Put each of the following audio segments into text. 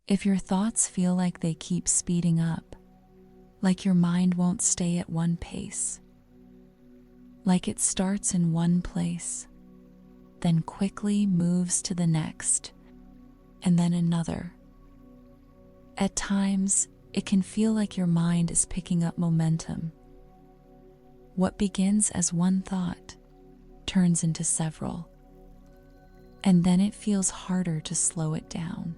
If your thoughts feel like they keep speeding up, like your mind won't stay at one pace, like it starts in one place, then quickly moves to the next, and then another. At times, it can feel like your mind is picking up momentum. What begins as one thought turns into several, and then it feels harder to slow it down.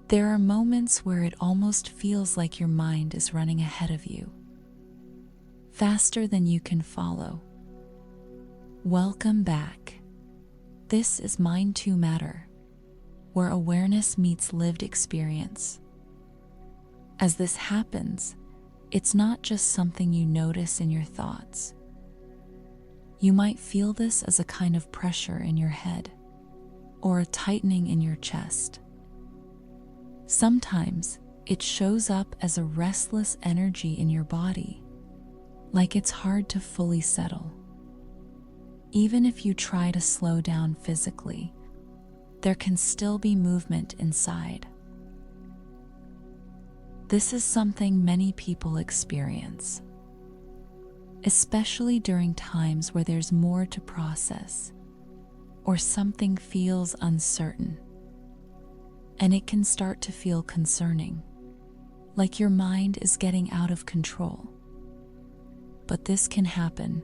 There are moments where it almost feels like your mind is running ahead of you, faster than you can follow. Welcome back. This is Mind to Matter, where awareness meets lived experience. As this happens, it's not just something you notice in your thoughts. You might feel this as a kind of pressure in your head or a tightening in your chest. Sometimes it shows up as a restless energy in your body, like it's hard to fully settle. Even if you try to slow down physically, there can still be movement inside. This is something many people experience, especially during times where there's more to process or something feels uncertain. And it can start to feel concerning, like your mind is getting out of control. But this can happen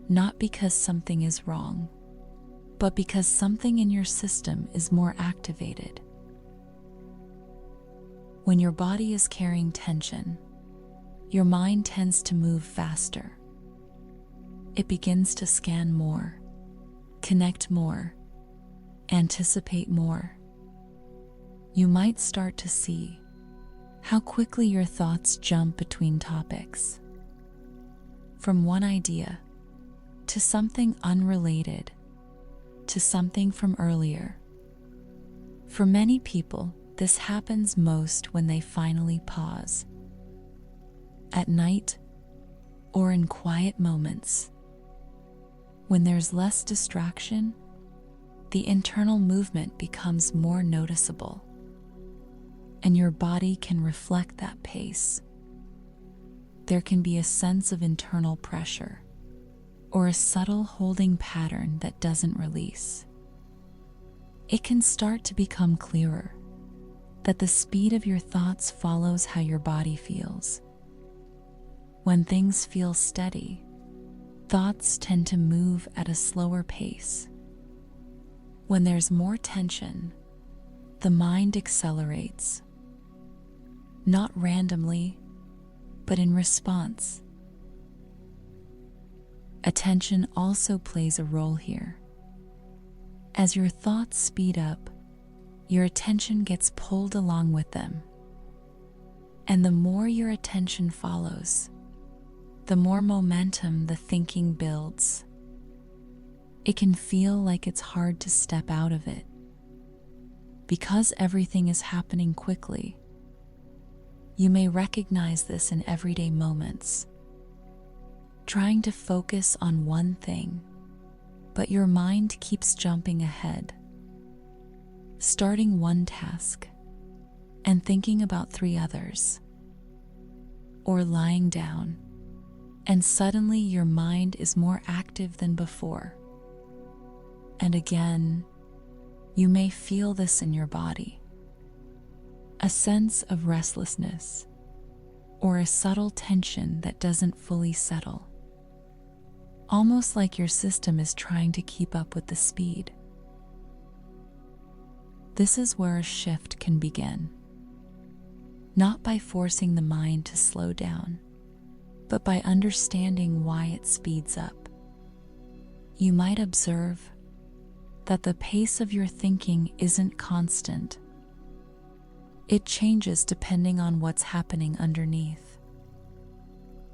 not because something is wrong, but because something in your system is more activated. When your body is carrying tension, your mind tends to move faster. It begins to scan more, connect more, anticipate more. You might start to see how quickly your thoughts jump between topics, from one idea to something unrelated to something from earlier. For many people, this happens most when they finally pause, at night or in quiet moments. When there's less distraction, the internal movement becomes more noticeable, and your body can reflect that pace. There can be a sense of internal pressure or a subtle holding pattern that doesn't release. It can start to become clearer that the speed of your thoughts follows how your body feels. When things feel steady, thoughts tend to move at a slower pace. When there's more tension, the mind accelerates, not randomly, but in response. Attention also plays a role here. As your thoughts speed up, your attention gets pulled along with them. And the more your attention follows, the more momentum the thinking builds. It can feel like it's hard to step out of it. Because everything is happening quickly, you may recognize this in everyday moments. Trying to focus on one thing, but your mind keeps jumping ahead. Starting one task and thinking about 3 others. Or lying down, and suddenly your mind is more active than before. And again, you may feel this in your body. A sense of restlessness, or a subtle tension that doesn't fully settle. Almost like your system is trying to keep up with the speed. This is where a shift can begin. Not by forcing the mind to slow down, but by understanding why it speeds up. You might observe that the pace of your thinking isn't constant. It changes depending on what's happening underneath.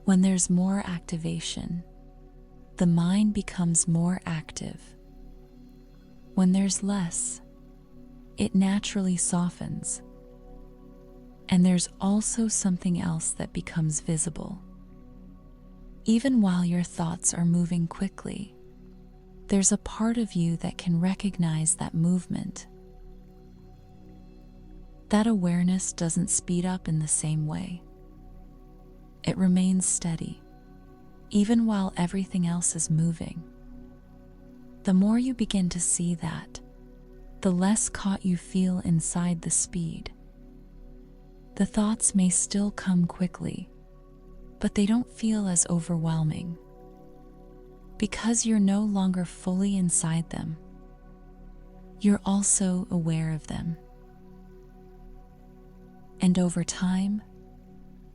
When there's more activation, the mind becomes more active. When there's less, it naturally softens. And there's also something else that becomes visible. Even while your thoughts are moving quickly, there's a part of you that can recognize that movement. That awareness doesn't speed up in the same way. It remains steady, even while everything else is moving. The more you begin to see that, the less caught you feel inside the speed. The thoughts may still come quickly, but they don't feel as overwhelming. Because you're no longer fully inside them, you're also aware of them. And over time,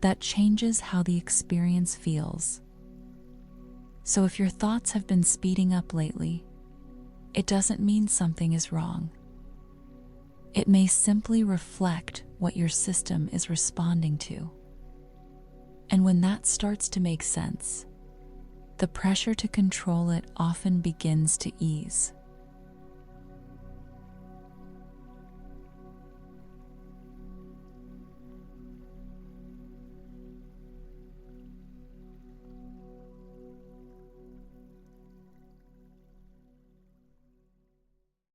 that changes how the experience feels. So if your thoughts have been speeding up lately, it doesn't mean something is wrong. It may simply reflect what your system is responding to. And when that starts to make sense, the pressure to control it often begins to ease.